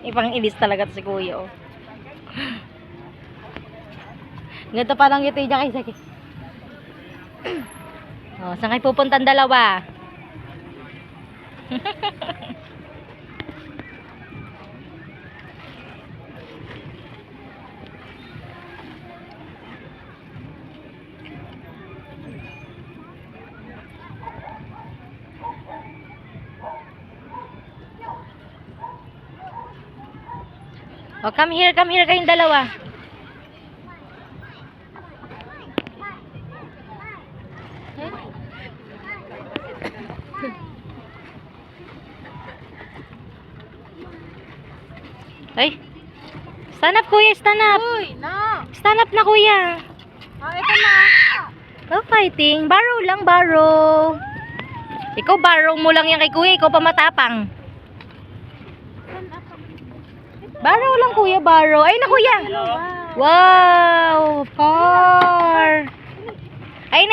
Ipang-inis talaga to si kuya, oh. Ganito pa lang ito niya kay Saki. Oh, saan kayo pupuntan dalawa? Oh, come here kayong dalawa. Ay. Stand up, kuya, stand up. Uy, na. Stand up na, kuya. Ah, ito na. No fighting. Borrow lang, borrow. Ikaw, borrow mo lang yan kay kuya. Ikaw pa matapang. Borrow lang, kuya, borrow. Ay na, kuya. Wow. Pa.